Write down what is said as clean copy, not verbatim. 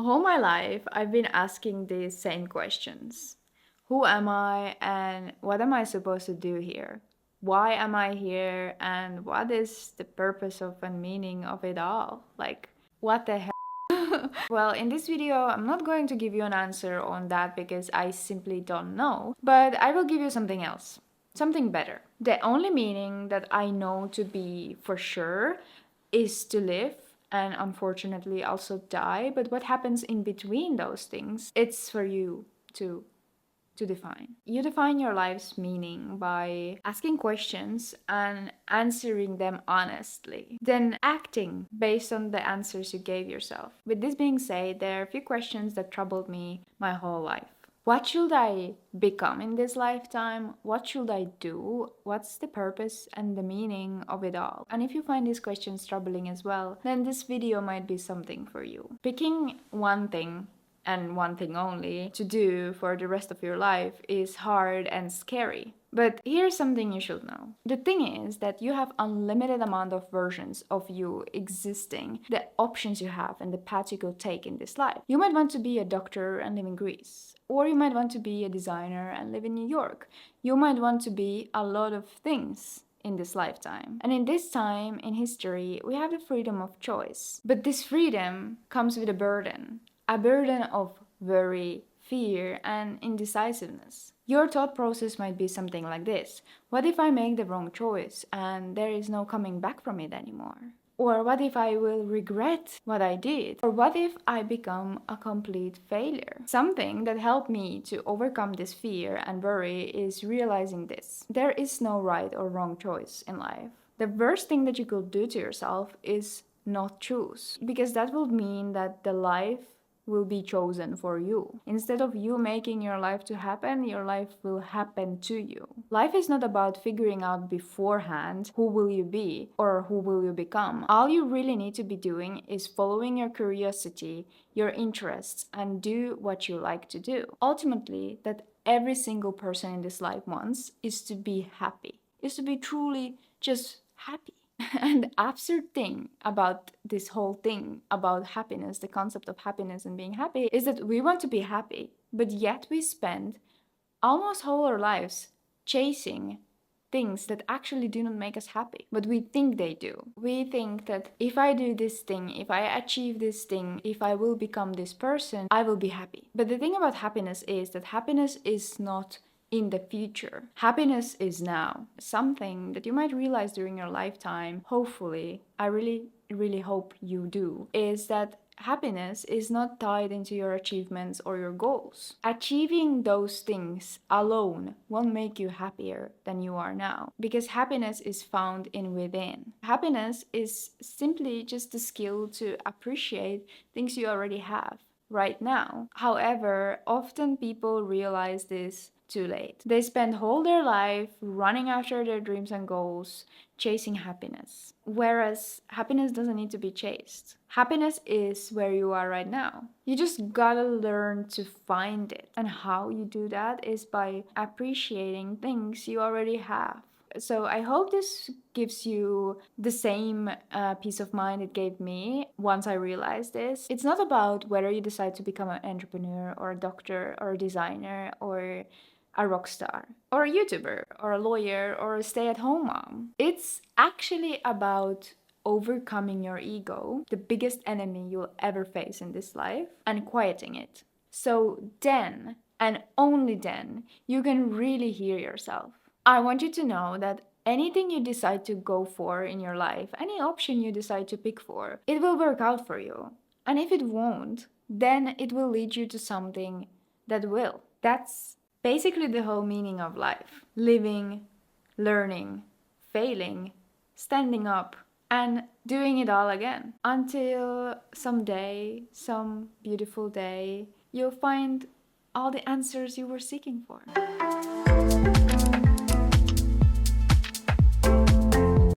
All my life, I've been asking these same questions. Who am I and what am I supposed to do here? Why am I here and what is the purpose of and meaning of it all? Like, what the hell? Well, in this video, I'm not going to give you an answer on that because I simply don't know, but I will give you something else, something better. The only meaning that I know to be for sure is to live and unfortunately also die, but what happens in between those things, it's for you to define. You define your life's meaning by asking questions and answering them honestly, then acting based on the answers you gave yourself. With this being said, there are a few questions that troubled me my whole life. What should I become in this lifetime? What should I do? What's the purpose and the meaning of it all? And if you find these questions troubling as well, then this video might be something for you. Picking one thing and one thing only to do for the rest of your life is hard and scary. But here's something you should know. The thing is that you have unlimited amount of versions of you existing, the options you have and the paths you could take in this life. You might want to be a doctor and live in Greece, or you might want to be a designer and live in New York. You might want to be a lot of things in this lifetime. And in this time in history, we have the freedom of choice. But this freedom comes with a burden of worry, fear, and indecisiveness. Your thought process might be something like this: what if I make the wrong choice and there is no coming back from it anymore? Or what if I will regret what I did? Or what if I become a complete failure? Something that helped me to overcome this fear and worry is realizing this: there is no right or wrong choice in life. The worst thing that you could do to yourself is not choose, because that will mean that the life will be chosen for you. Instead of you making your life to happen, your life will happen to you. Life is not about figuring out beforehand who will you be or who will you become. All you really need to be doing is following your curiosity, your interests, and do what you like to do. Ultimately, that every single person in this life wants is to be happy, is to be truly just happy. And the absurd thing about this whole thing about happiness, the concept of happiness and being happy, is that we want to be happy, but yet we spend almost whole our lives chasing things that actually do not make us happy, but we think they do. We think that if I do this thing, if I achieve this thing, if I will become this person, I will be happy. But the thing about happiness is that happiness is not in the future. Happiness is now. Something that you might realize during your lifetime, hopefully, I really hope you do, is that happiness is not tied into your achievements or your goals. Achieving those things alone won't make you happier than you are now, because happiness is found in within. Happiness is simply just the skill to appreciate things you already have right now. However, often people realize this too late. They spend whole their life running after their dreams and goals, chasing happiness. Whereas happiness doesn't need to be chased. Happiness is where you are right now. You just gotta learn to find it. And how you do that is by appreciating things you already have. So I hope this gives you the same peace of mind it gave me once I realized this. It's not about whether you decide to become an entrepreneur or a doctor or a designer or a rock star or a YouTuber or a lawyer or a stay-at-home mom. It's actually about overcoming your ego, the biggest enemy you'll ever face in this life, and quieting it. So then, and only then, you can really hear yourself. I want you to know that anything you decide to go for in your life, any option you decide to pick for, it will work out for you. And if it won't, then it will lead you to something that will. That's basically the whole meaning of life. Living, learning, failing, standing up, and doing it all again. Until someday, some beautiful day, you'll find all the answers you were seeking for.